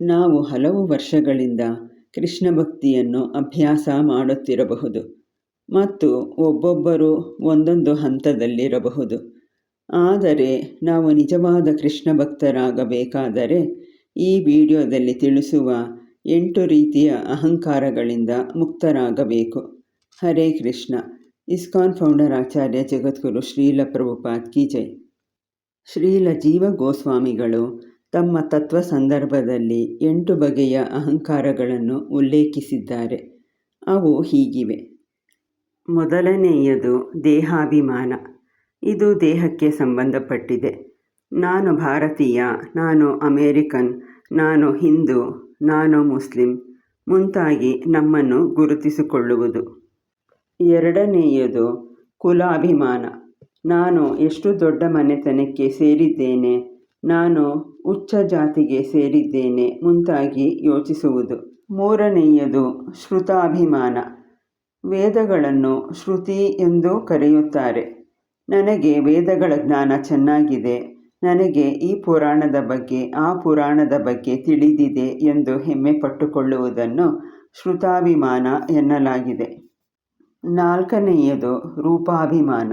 ನಾವು ಹಲವು ವರ್ಷಗಳಿಂದ ಕೃಷ್ಣ ಭಕ್ತಿಯನ್ನು ಅಭ್ಯಾಸ ಮಾಡುತ್ತಿರಬಹುದು ಮತ್ತು ಒಬ್ಬೊಬ್ಬರು ಒಂದೊಂದು ಹಂತದಲ್ಲಿರಬಹುದು. ಆದರೆ ನಾವು ನಿಜವಾದ ಕೃಷ್ಣ ಭಕ್ತರಾಗಬೇಕಾದರೆ ಈ ವಿಡಿಯೋದಲ್ಲಿ ತಿಳಿಸುವ 8 ರೀತಿಯ ಅಹಂಕಾರಗಳಿಂದ ಮುಕ್ತರಾಗಬೇಕು. ಹರೇ ಕೃಷ್ಣ. ಇಸ್ಕಾನ್ ಫೌಂಡರ್ ಆಚಾರ್ಯ ಜಗದ್ಗುರು ಶ್ರೀಲ ಪ್ರಭುಪಾದ್ ಕಿ ಜೈ. ಶ್ರೀಲ ಜೀವ ಗೋಸ್ವಾಮಿಗಳು ತಮ್ಮ ತತ್ವ ಸಂದರ್ಭದಲ್ಲಿ 8 ಬಗೆಯ ಅಹಂಕಾರಗಳನ್ನು ಉಲ್ಲೇಖಿಸಿದ್ದಾರೆ. ಅವು ಹೀಗಿವೆ. ಮೊದಲನೆಯದು ದೇಹಾಭಿಮಾನ. ಇದು ದೇಹಕ್ಕೆ ಸಂಬಂಧಪಟ್ಟಿದೆ. ನಾನು ಭಾರತೀಯ, ನಾನು ಅಮೇರಿಕನ್, ನಾನು ಹಿಂದೂ, ನಾನು ಮುಸ್ಲಿಂ ಮುಂತಾಗಿ ನಮ್ಮನ್ನು ಗುರುತಿಸಿಕೊಳ್ಳುವುದು. ಎರಡನೆಯದು ಕುಲಾಭಿಮಾನ. ನಾನು ಎಷ್ಟು ದೊಡ್ಡ ಮನೆತನಕ್ಕೆ ಸೇರಿದ್ದೇನೆ, ನಾನು ಉಚ್ಚ ಜಾತಿಗೆ ಸೇರಿದ್ದೇನೆ ಮುಂತಾಗಿ ಯೋಚಿಸುವುದು. ಮೂರನೆಯದು ಶ್ರುತಾಭಿಮಾನ. ವೇದಗಳನ್ನು ಶ್ರುತಿ ಎಂದು ಕರೆಯುತ್ತಾರೆ. ನನಗೆ ವೇದಗಳ ಜ್ಞಾನ ಚೆನ್ನಾಗಿದೆ, ನನಗೆ ಈ ಪುರಾಣದ ಬಗ್ಗೆ ಆ ಪುರಾಣದ ಬಗ್ಗೆ ತಿಳಿದಿದೆ ಎಂದು ಹೆಮ್ಮೆ ಪಟ್ಟುಕೊಳ್ಳುವುದನ್ನು ಶ್ರುತಾಭಿಮಾನ ಎನ್ನಲಾಗಿದೆ. ನಾಲ್ಕನೆಯದು ರೂಪಾಭಿಮಾನ.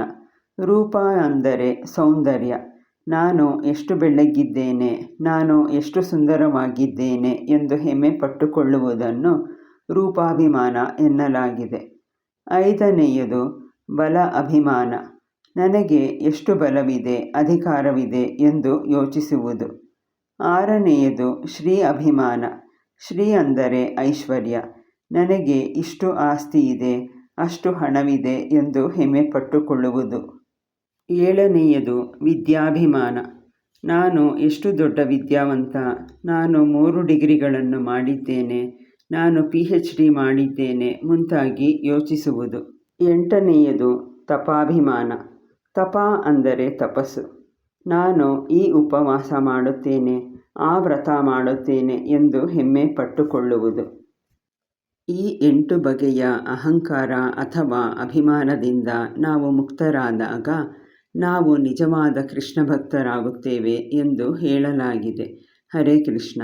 ರೂಪ ಅಂದರೆ ಸೌಂದರ್ಯ. ನಾನು ಎಷ್ಟು ಬೆಳ್ಳಗಿದ್ದೇನೆ, ನಾನು ಎಷ್ಟು ಸುಂದರವಾಗಿದ್ದೇನೆ ಎಂದು ಹೆಮ್ಮೆ ಪಟ್ಟುಕೊಳ್ಳುವುದನ್ನು ರೂಪಾಭಿಮಾನ ಎನ್ನಲಾಗಿದೆ. ಐದನೆಯದು ಬಲ ಅಭಿಮಾನ. ನನಗೆ ಎಷ್ಟು ಬಲವಿದೆ, ಅಧಿಕಾರವಿದೆ ಎಂದು ಯೋಚಿಸುವುದು. ಆರನೆಯದು ಶ್ರೀ ಅಭಿಮಾನ. ಶ್ರೀ ಅಂದರೆ ಐಶ್ವರ್ಯ. ನನಗೆ ಇಷ್ಟು ಆಸ್ತಿ ಇದೆ, ಅಷ್ಟು ಹಣವಿದೆ ಎಂದು ಹೆಮ್ಮೆ ಪಟ್ಟುಕೊಳ್ಳುವುದು. ಏಳನೆಯದು ವಿದ್ಯಾಭಿಮಾನ. ನಾನು ಎಷ್ಟು ದೊಡ್ಡ ವಿದ್ಯಾವಂತ, ನಾನು 3 ಡಿಗ್ರಿಗಳನ್ನು ಮಾಡಿದ್ದೇನೆ, ನಾನು PhD ಮಾಡಿದ್ದೇನೆ ಮುಂತಾಗಿ ಯೋಚಿಸುವುದು. ಎಂಟನೆಯದು ತಪಾಭಿಮಾನ. ತಪ ಅಂದರೆ ತಪಸ್ಸು. ನಾನು ಈ ಉಪವಾಸ ಮಾಡುತ್ತೇನೆ, ಆ ವ್ರತ ಮಾಡುತ್ತೇನೆ ಎಂದು ಹೆಮ್ಮೆ ಪಟ್ಟುಕೊಳ್ಳುವುದು. ಈ 8 ಬಗೆಯ ಅಹಂಕಾರ ಅಥವಾ ಅಭಿಮಾನದಿಂದ ನಾವು ಮುಕ್ತರಾದಾಗ ನಾವು ನಿಜವಾದ ಕೃಷ್ಣ ಭಕ್ತರಾಗುತ್ತೇವೆ ಎಂದು ಹೇಳಲಾಗಿದೆ. ಹರೇ ಕೃಷ್ಣ.